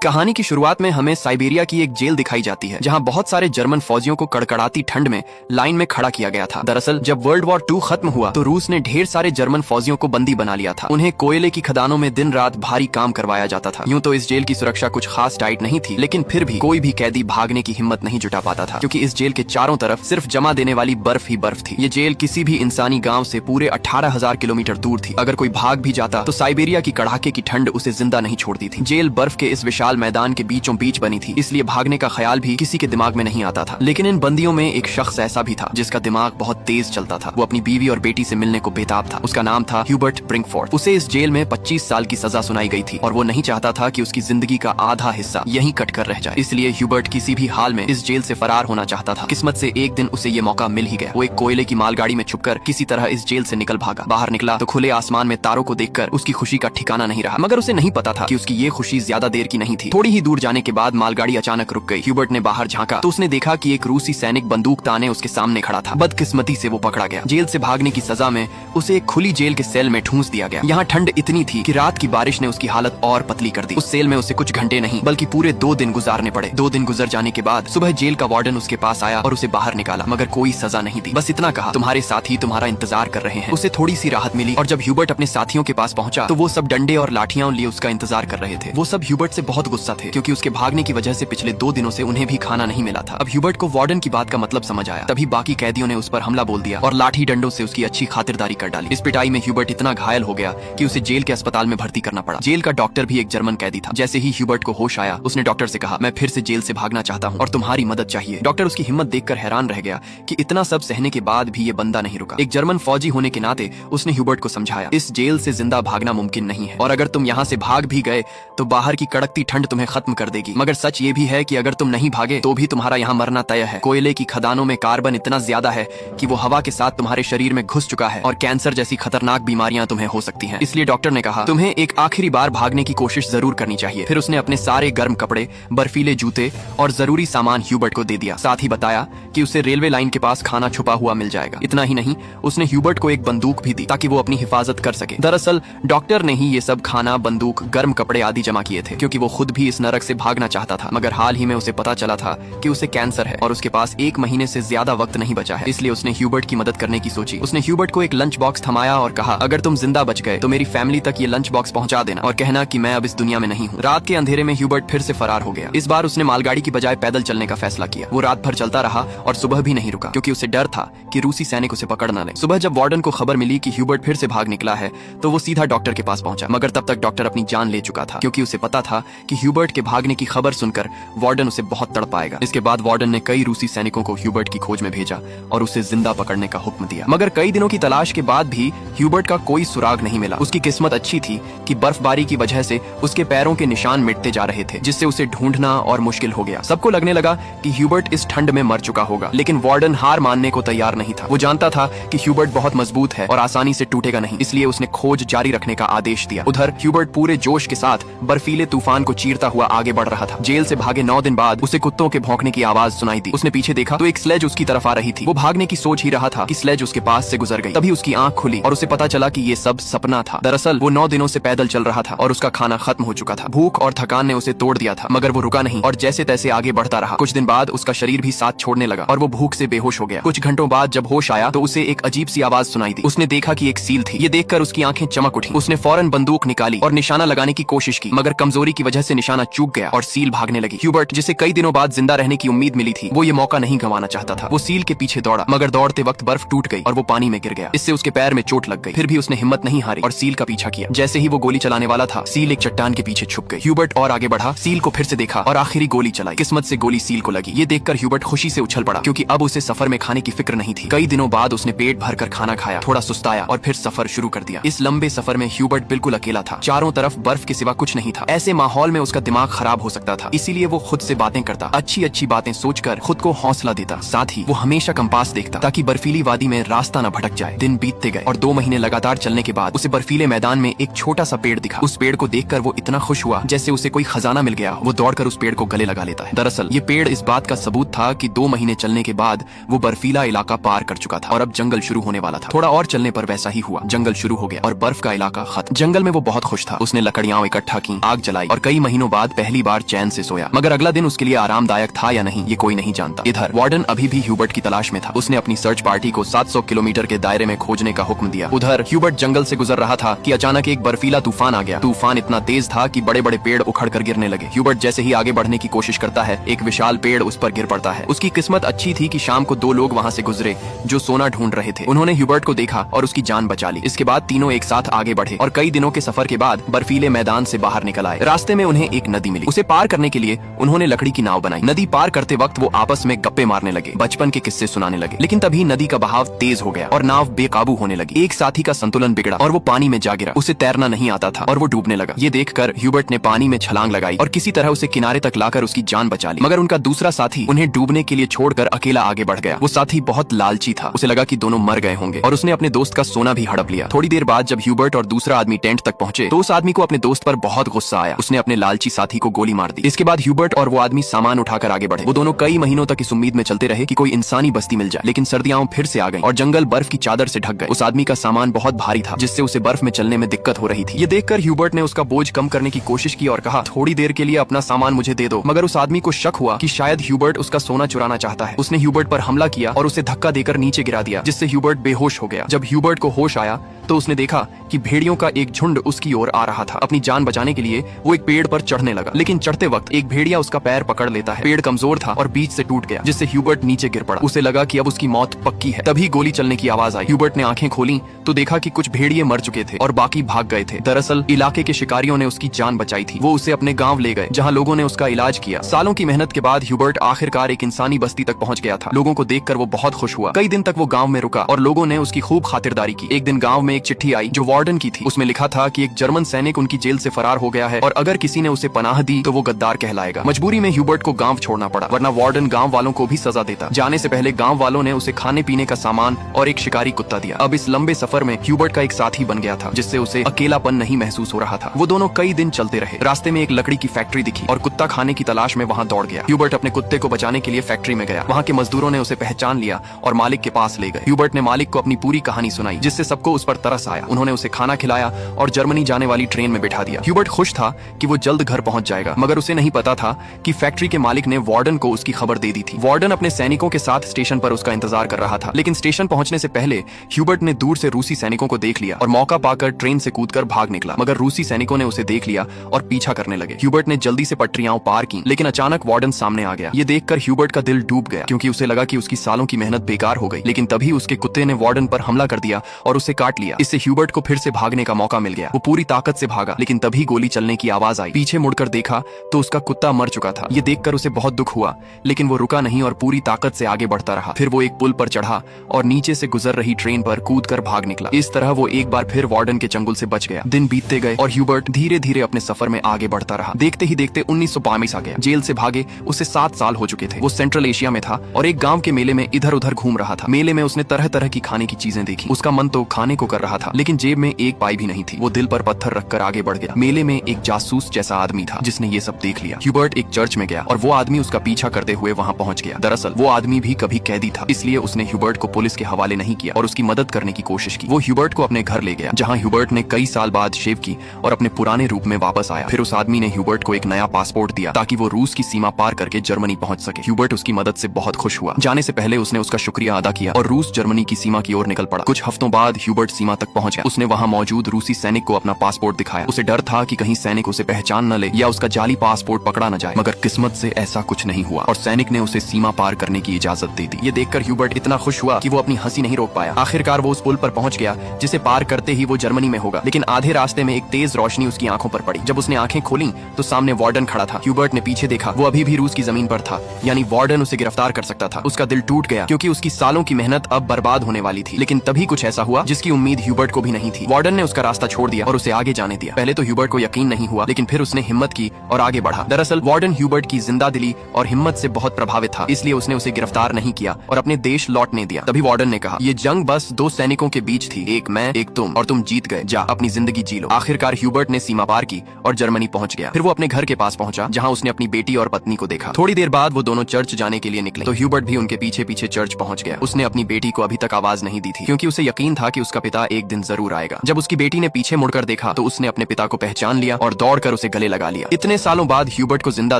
कहानी की शुरुआत में हमें साइबेरिया की एक जेल दिखाई जाती है जहां बहुत सारे जर्मन फौजियों को कड़कड़ाती ठंड में लाइन में खड़ा किया गया था। दरअसल जब वर्ल्ड वॉर 2 खत्म हुआ तो रूस ने ढेर सारे जर्मन फौजियों को बंदी बना लिया था। उन्हें कोयले की खदानों में दिन रात भारी काम करवाया जाता था। यूं तो इस जेल की सुरक्षा कुछ खास टाइट नहीं थी, लेकिन फिर भी कोई भी कैदी भागने की हिम्मत नहीं जुटा पाता था, क्योंकि इस जेल के चारों तरफ सिर्फ जमा देने वाली बर्फ ही बर्फ थी। ये जेल किसी भी इंसानी गाँव से पूरे 18,000 किलोमीटर दूर थी। अगर कोई भाग भी जाता तो साइबेरिया की कड़ाके की ठंड उसे जिंदा नहीं छोड़ती थी। जेल बर्फ के इस विशाल मैदान के बीचों बीच बनी थी, इसलिए भागने का ख्याल भी किसी के दिमाग में नहीं आता था। लेकिन इन बंदियों में एक शख्स ऐसा भी था जिसका दिमाग बहुत तेज चलता था। वो अपनी बीवी और बेटी से मिलने को बेताब था। उसका नाम था ह्यूबर्ट ब्रिंकफोर्ड। उसे इस जेल में 25 साल की सजा सुनाई गई थी और वो नहीं चाहता था कि उसकी जिंदगी का आधा हिस्सा यहीं कट कर रह जाए। इसलिए ह्यूबर्ट किसी भी हाल में इस जेल से फरार होना चाहता था। किस्मत से एक दिन उसे ये मौका मिल ही गया। वो एक कोयले की मालगाड़ी में छुपकर किसी तरह इस जेल से निकल भागा। बाहर निकला तो खुले आसमान में तारों को देखकर उसकी खुशी का ठिकाना नहीं रहा, मगर उसे नहीं पता था कि उसकी ये खुशी ज्यादा देर की नहीं थी। थोड़ी ही दूर जाने के बाद मालगाड़ी अचानक रुक गई। ह्यूबर्ट ने बाहर झांका तो उसने देखा कि एक रूसी सैनिक बंदूक ताने उसके सामने खड़ा था। बदकिस्मती से वो पकड़ा गया। जेल से भागने की सजा में उसे एक खुली जेल के सेल में ठूंस दिया गया। यहाँ ठंड इतनी थी कि रात की बारिश ने उसकी हालत और पतली कर दी। उस सेल में उसे कुछ घंटे नहीं बल्कि पूरे 2 दिन गुजारने पड़े। 2 दिन गुजर जाने के बाद सुबह जेल का वार्डन उसके पास आया और उसे बाहर निकाला, मगर कोई सजा नहीं दी। बस इतना कहा, तुम्हारे साथी तुम्हारा इंतजार कर रहे हैं। उसे थोड़ी सी राहत मिली और जब ह्यूबर्ट अपने साथियों के पास पहुंचा तो वो सब डंडे और लाठियां लिए उसका इंतजार कर रहे थे। वो सब ह्यूबर्ट से बहुत गुस्सा थे, क्योंकि उसके भागने की वजह से पिछले 2 दिनों से उन्हें भी खाना नहीं मिला था। अब ह्यूबर्ट को वार्डन की बात का मतलब समझ आया। तभी बाकी कैदियों ने उस पर हमला बोल दिया और लाठी डंडों से उसकी अच्छी खातिरदारी कर डाली। इस पिटाई में ह्यूबर्ट इतना घायल हो गया कि उसे जेल के अस्पताल में भर्ती करना पड़ा। जेल का डॉक्टर भी एक जर्मन कैदी था। जैसे ही ह्यूबर्ट को होश आया, उसने डॉक्टर से कहा, मैं फिर से जेल से भागना चाहता हूँ और तुम्हारी मदद चाहिए। डॉक्टर उसकी हिम्मत देखकर हैरान रह गया कि इतना सब सहने के बाद भी ये बंदा नहीं रुका। एक जर्मन फौजी होने के नाते उसने ह्यूबर्ट को समझाया, इस जेल से जिंदा भागना मुमकिन नहीं है, और अगर तुम यहाँ से भाग भी गए तो बाहर की कड़कती ठंड तुम्हें खत्म कर देगी। मगर सच ये भी है कि अगर तुम नहीं भागे तो भी तुम्हारा यहाँ मरना तय है। कोयले की खदानों में कार्बन इतना ज्यादा है कि वो हवा के साथ तुम्हारे शरीर में घुस चुका है और कैंसर जैसी खतरनाक बीमारियां तुम्हें हो सकती हैं। इसलिए डॉक्टर ने कहा, तुम्हें एक आखिरी बार भागने की कोशिश जरूर करनी चाहिए। फिर उसने अपने सारे गर्म कपड़े, बर्फीले जूते और जरूरी सामान ह्यूबर्ट को दे दिया। साथ ही बताया कि उसे रेलवे लाइन के पास खाना छुपा हुआ मिल जाएगा। इतना ही नहीं, उसने ह्यूबर्ट को एक बंदूक भी दी ताकि वो अपनी हिफाजत कर सके। दरअसल डॉक्टर ने ही ये सब खाना, बंदूक, गर्म कपड़े आदि जमा किए थे, क्योंकि वो खुद भी इस नरक से भागना चाहता था। मगर हाल ही में उसे पता चला था कि उसे कैंसर है और उसके पास 1 महीने से ज्यादा वक्त नहीं बचा है। इसलिए उसने ह्यूबर्ट की मदद करने की सोची। उसने ह्यूबर्ट को एक लंच बॉक्स थमाया और कहा, अगर तुम जिंदा बच गए तो मेरी फैमिली तक ये लंच बॉक्स पहुंचा देना और कहना कि मैं अब इस दुनिया में नहीं हूँ। रात के अंधेरे में ह्यूबर्ट फिर से फरार हो गया। इस बार उसने मालगाड़ी की बजाय पैदल चलने का फैसला किया। वो रात भर चलता रहा और सुबह भी नहीं रुका, क्योंकि उसे डर था कि रूसी सैनिक उसे पकड़ न ले। सुबह जब वार्डन को खबर मिली कि ह्यूबर्ट फिर से भाग निकला है तो वो सीधा डॉक्टर के पास पहुंचा, मगर तब तक डॉक्टर अपनी जान ले चुका था, क्योंकि उसे पता था कि ह्यूबर्ट के भागने की खबर सुनकर वार्डन उसे बहुत तड़पाएगा। इसके बाद वार्डन ने कई रूसी सैनिकों को ह्यूबर्ट की खोज में भेजा और उसे जिंदा पकड़ने का हुक्म दिया। मगर कई दिनों की तलाश के बाद भी ह्यूबर्ट का कोई सुराग नहीं मिला। उसकी किस्मत अच्छी थी कि बर्फबारी की वजह से उसके पैरों के निशान मिटते जा रहे थे, जिससे उसे ढूंढना और मुश्किल हो गया। सबको लगने लगा कि ह्यूबर्ट इस ठंड में मर चुका होगा, लेकिन वार्डन हार मानने को तैयार नहीं था। वो जानता था कि ह्यूबर्ट बहुत मजबूत है और आसानी से टूटेगा नहीं, इसलिए उसने खोज जारी रखने का आदेश दिया। उधर ह्यूबर्ट पूरे जोश के साथ बर्फीले तूफान को चीरता हुआ आगे बढ़ रहा था। जेल से भागे 9 दिन बाद उसे कुत्तों के भौंकने की आवाज सुनाई दी। उसने पीछे देखा तो एक स्लेज उसकी तरफ आ रही थी। वो भागने की सोच ही रहा था कि स्लेज उसके पास से गुजर गई। तभी उसकी आंख खुली और उसे पता चला कि ये सब सपना था। दरअसल वो 9 दिनों से पैदल चल रहा था और उसका खाना खत्म हो चुका था। भूख और थकान ने उसे तोड़ दिया था, मगर वो रुका नहीं और जैसे तैसे आगे बढ़ता रहा। कुछ दिन बाद उसका शरीर भी साथ छोड़ने लगा और वो भूख से बेहोश हो गया। कुछ घंटों बाद जब होश आया तो उसे एक अजीब सी आवाज सुनाई दी। उसने देखा कि एक सील थी। ये देखकर उसकी आंखें चमक उठी। उसने फौरन बंदूक निकाली और निशाना लगाने की कोशिश की, मगर कमजोरी की वजह से निशाना चूक गया और सील भागने लगी। ह्यूबर्ट, जिसे कई दिनों बाद जिंदा रहने की उम्मीद मिली थी, वो ये मौका नहीं गंवाना चाहता था। वो सील के पीछे दौड़ा, मगर दौड़ते वक्त बर्फ टूट गई और वो पानी में गिर गया। इससे उसके पैर में चोट लग गई। फिर भी उसने हिम्मत नहीं हारी और सील का पीछा किया। जैसे ही वो गोली चलाने वाला था, सील एक चट्टान के पीछे छुप गई। ह्यूबर्ट और आगे बढ़ा, सील को फिर से देखा और आखिरी गोली चलाई। किस्मत से गोली सील को लगी। ये देखकर ह्यूबर्ट खुशी से उछल पड़ा, क्योंकि अब उसे सफर में खाने की फिक्र नहीं थी। कई दिनों बाद उसने पेट भरकर खाना खाया, थोड़ा सुस्ताया और फिर सफर शुरू कर दिया। इस लंबे सफर में ह्यूबर्ट बिल्कुल अकेला था। चारों तरफ बर्फ के सिवा कुछ नहीं था। ऐसे माहौल में उसका दिमाग खराब हो सकता था, इसीलिए वो खुद से बातें करता, अच्छी अच्छी बातें सोचकर खुद को हौसला देता। साथ ही वो हमेशा कंपास देखता ताकि बर्फीली वादी में रास्ता न भटक जाए। दिन बीतते गए और 2 महीने लगातार चलने के बाद उसे बर्फीले मैदान में एक छोटा सा पेड़ दिखा। उस पेड़ को देखकर वो इतना खुश हुआ जैसे उसे कोई खजाना मिल गया। वो दौड़कर उस पेड़ को गले लगा लेता है। दरअसल ये पेड़ इस बात का सबूत था कि 2 महीने चलने के बाद वो बर्फीला इलाका पार कर चुका था और अब जंगल शुरू होने वाला था। थोड़ा और चलने पर वैसा ही हुआ। जंगल शुरू हो गया और बर्फ का इलाका खत्म। जंगल में वो बहुत खुश था। उसने लकड़ियां इकट्ठा की, आग जलाई और कई महीनों बाद पहली बार चैन से सोया, मगर अगला दिन उसके लिए आरामदायक था या नहीं ये कोई नहीं जानता। इधर वार्डन अभी भी ह्यूबर्ट की तलाश में था। उसने अपनी सर्च पार्टी को 700 किलोमीटर के दायरे में खोजने का हुक्म दिया। उधर ह्यूबर्ट जंगल से गुजर रहा था कि अचानक एक बर्फीला तूफान आ गया। तूफान इतना तेज था कि बड़े बड़े पेड़ उखड़कर गिरने लगे। ह्यूबर्ट जैसे ही आगे बढ़ने की कोशिश करता है, एक विशाल पेड़ उस पर गिर पड़ता है। उसकी किस्मत अच्छी थी कि शाम को 2 लोग वहाँ से गुजरे जो सोना ढूंढ रहे थे। उन्होंने ह्यूबर्ट को देखा और उसकी जान बचा ली। इसके बाद तीनों एक साथ आगे बढ़े और कई दिनों के सफर के बाद बर्फीले मैदान से बाहर निकल आए। रास्ते में उन्हें एक नदी मिली। उसे पार करने के लिए उन्होंने लकड़ी की नाव बनाई। नदी पार करते वक्त वो आपस में गप्पे मारने लगे, बचपन के किस्से सुनाने लगे। लेकिन तभी नदी का बहाव तेज हो गया और नाव बेकाबू होने लगी। एक साथी का संतुलन बिगड़ा और वो पानी में जा गिरा। उसे तैरना नहीं आता था और वो डूबने लगा। ये देखकर ह्यूबर्ट ने पानी में छलांग लगाई और किसी तरह उसे किनारे तक लाकर उसकी जान बचा ली। मगर उनका दूसरा साथी उन्हें डूबने के लिए छोड़कर अकेला आगे बढ़ गया। वो साथी बहुत लालची था। उसे लगा कि दोनों मर गए होंगे और उसने अपने दोस्त का सोना भी हड़प लिया। थोड़ी देर बाद जब ह्यूबर्ट और दूसरा आदमी टेंट तक पहुंचे तो उस आदमी को अपने दोस्त पर बहुत गुस्सा आया। उसने अपने लालची साथी को गोली मार दी। इसके बाद ह्यूबर्ट और वो आदमी सामान उठाकर आगे बढ़े। वो दोनों कई महीनों तक इस उम्मीद में चलते रहे कि कोई इंसानी बस्ती मिल जाए। लेकिन सर्दियां फिर से आ गई और जंगल बर्फ की चादर से ढक गए। उस आदमी का सामान बहुत भारी था जिससे उसे बर्फ में चलने में दिक्कत हो रही थी। ये देखकर ह्यूबर्ट ने उसका बोझ कम करने की कोशिश की और कहा, थोड़ी देर के लिए अपना सामान मुझे दे दो। मगर उस आदमी को शक हुआ कि शायद ह्यूबर्ट उसका सोना चुराना चाहता है। उसने ह्यूबर्ट पर हमला किया और उसे धक्का देकर नीचे गिरा दिया, जिससे ह्यूबर्ट बेहोश हो गया। जब ह्यूबर्ट को होश आया तो उसने देखा कि भेड़ियों का एक झुंड उसकी ओर आ रहा था। अपनी जान बचाने के लिए वो एक पेड़ पर चढ़ने लगा, लेकिन चढ़ते वक्त एक भेड़िया उसका पैर पकड़ लेता है। पेड़ कमजोर था और बीच से टूट गया, जिससे ह्यूबर्ट नीचे गिर पड़ा। उसे लगा कि अब उसकी मौत पक्की है। तभी गोली चलने की आवाज आई। ह्यूबर्ट ने आंखें खोली तो देखा कि कुछ भेड़िए मर चुके थे और बाकी भाग गए थे। दरअसल इलाके के शिकारियों ने उसकी जान बचाई थी। वो उसे अपने गाँव ले गए जहाँ लोगों ने उसका इलाज किया। सालों की मेहनत के बाद ह्यूबर्ट आखिरकार एक इंसानी बस्ती तक पहुंच गया था। लोगों को देखकर वो बहुत खुश हुआ। कई दिन तक वो गाँव में रुका और लोगों ने उसकी खूब खातिरदारी की। एक दिन गाँव में एक चिट्ठी आई जो वार्डन की थी। उसमें लिखा था कि एक जर्मन सैनिक उनकी जेल से फरार हो गया है और अगर किसी ने उसे पनाह दी तो वो गद्दार कहलाएगा। मजबूरी में ह्यूबर्ट को गांव छोड़ना पड़ा, वरना वार्डन गांव वालों को भी सजा देता। जाने से पहले गांव वालों ने उसे खाने पीने का सामान और एक शिकारी कुत्ता दिया। अब इस लंबे सफर में ह्यूबर्ट का एक साथी बन गया था, जिससे उसे अकेलापन नहीं महसूस हो रहा था। वो दोनों कई दिन चलते रहे। रास्ते में एक लकड़ी की फैक्ट्री दिखी और कुत्ता खाने की तलाश में वहाँ दौड़ गया। ह्यूबर्ट अपने कुत्ते को बचाने के लिए फैक्ट्री में गया। वहाँ के मजदूरों ने उसे पहचान लिया और मालिक के पास ले गए। ह्यूबर्ट ने मालिक को अपनी पूरी कहानी सुनाई, जिससे सबको उस पर तरस आया। उन्होंने उसे खाना खिलाया और जर्मनी जाने वाली ट्रेन में बिठा दिया। ह्यूबर्ट खुश था कि वो जल्द घर पहुंच जाएगा, मगर उसे नहीं पता था कि फैक्ट्री के मालिक ने वार्डन को उसकी खबर दे दी थी। वार्डन अपने सैनिकों के साथ स्टेशन पर उसका इंतजार कर रहा था, लेकिन स्टेशन पहुंचने से पहले ह्यूबर्ट ने दूर से रूसी सैनिकों को देख लिया और मौका पाकर ट्रेन से कूदकर भाग निकला। मगर रूसी सैनिकों ने उसे देख लिया और पीछा करने लगे। ह्यूबर्ट ने जल्दी से पटरियां पार की, लेकिन अचानक वार्डन सामने आ गया। ये देखकर ह्यूबर्ट का दिल डूब गया, क्योंकि उसे लगा कि उसकी सालों की मेहनत बेकार हो गई। लेकिन तभी उसके कुत्ते ने वार्डन पर हमला कर दिया और उसे काट लिया। इससे ह्यूबर्ट को फिर से भागने का मौका मिल गया। वो पूरी ताकत से भागा, लेकिन तभी गोली चलने की आवाज आई। पीछे मुड़कर देखा तो उसका कुत्ता मर चुका था। ये देखकर उसे बहुत दुख हुआ, लेकिन वो रुका नहीं और पूरी ताकत से आगे बढ़ता रहा। फिर वो एक पुल पर चढ़ा और नीचे से गुजर रही ट्रेन पर कूदकर भाग निकला। इस तरह वो एक बार फिर वार्डन के चंगुल से बच गया। दिन बीतते गए और ह्यूबर्ट धीरे धीरे अपने सफर में आगे बढ़ता रहा। देखते ही देखते 1922 आ गया। जेल से भागे उसे 7 साल हो चुके थे। वो सेंट्रल एशिया में था और एक गांव के मेले में इधर उधर घूम रहा था। मेले में उसने तरह तरह की खाने की चीजें देखी। उसका मन तो खाने को कर रहा था, लेकिन जेब में एक पाई भी नहीं थी। वो दिल पर पत्थर रखकर आगे बढ़ गया। मेले में एक जासूस जैसा आदमी था जिसने ये सब देख लिया। ह्यूबर्ट एक चर्च में गया और वो आदमी उसका पीछा करते हुए वहाँ पहुँच गया। दरअसल वो आदमी भी कभी कैदी था, इसलिए उसने ह्यूबर्ट को पुलिस के हवाले नहीं किया और उसकी मदद करने की कोशिश की। वो ह्यूबर्ट को अपने घर ले गया, जहाँ ह्यूबर्ट ने कई साल बाद शेव की और अपने पुराने रूप में वापस आया। फिर उस आदमी ने ह्यूबर्ट को एक नया पासपोर्ट दिया ताकि वो रूस की सीमा पार करके जर्मनी पहुंच सके। ह्यूबर्ट उसकी मदद से बहुत खुश हुआ। जाने से पहले उसने उसका शुक्रिया अदा किया और रूस जर्मनी की सीमा की ओर निकल पड़ा। कुछ हफ्तों बाद ह्यूबर्ट सीमा तक पहुंच गया। उसने वहाँ मौजूद रूसी सैनिक को अपना पासपोर्ट दिखाया। उसे डर था कि कहीं सैनिक उसे पहचान न ले या उसका जाली पासपोर्ट पकड़ा न जाए, मगर किस्मत से ऐसा कुछ नहीं हुआ और सैनिक ने उसे सीमा पार करने की इजाजत दे दी। ये देखकर ह्यूबर्ट इतना खुश हुआ कि वो अपनी हंसी नहीं रोक पाया। आखिरकार वो उस पुल पर पहुंच गया जिसे पार करते ही वो जर्मनी में होगा। लेकिन आधे रास्ते में एक तेज रोशनी उसकी आंखों पर पड़ी। जब उसने आंखें खोली तो सामने वार्डन खड़ा था। ह्यूबर्ट ने पीछे देखा, वो अभी भी रूस की जमीन पर था, यानी वार्डन उसे गिरफ्तार कर सकता था। उसका दिल टूट गया क्योंकि उसकी सालों की मेहनत अब बर्बाद होने वाली थी। लेकिन तभी कुछ ऐसा हुआ जिसकी उम्मीद ह्यूबर्ट को भी नहीं थी। वार्डन ने उसका रास्ता छोड़ दिया और उसे आगे जाने दिया। पहले तो ह्यूबर्ट को यकीन नहीं हुआ, लेकिन फिर उसने हिम्मत की और आगे बढ़ा। दरअसल वार्डन ह्यूबर्ट की जिंदा दिली और हिम्मत से बहुत प्रभावित था, इसलिए उसने उसे गिरफ्तार नहीं किया और अपने देश लौटने दिया। तभी वार्डन ने कहा, ये जंग बस 2 सैनिकों के बीच थी, एक मैं एक तुम, और तुम जीत गए। जा अपनी जिंदगी जी लो। आखिरकार ह्यूबर्ट ने सीमा पार की और जर्मनी पहुंच गया। फिर वो अपने घर के पास पहुंचा, जहां उसने अपनी बेटी और पत्नी को देखा। थोड़ी देर बाद वो दोनों चर्च जाने के लिए निकले तो ह्यूबर्ट भी उनके पीछे पीछे चर्च पहुंच गया। उसने अपनी बेटी को अभी तक आवाज नहीं दी थी, क्योंकि उसे यकीन था कि उसका पिता एक दिन जरूर आएगा। जब उसकी बेटी ने पीछे मुड़कर देखा तो उसने अपने पिता को पहचान लिया और दौड़कर उसे गले लगा लिया। इतने सालों बाद ह्यूबर्ट को जिंदा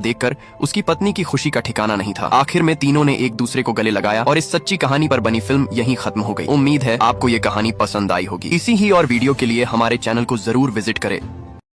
देखकर उसकी पत्नी की खुशी का ठिकाना नहीं था। आखिर में तीनों ने एक दूसरे को गले लगाया और इस सच्ची कहानी पर बनी फिल्म यहीं खत्म हो गई। उम्मीद है आपको ये कहानी पसंद आई होगी। इसी ही और वीडियो के लिए हमारे चैनल को जरूर विजिट करें।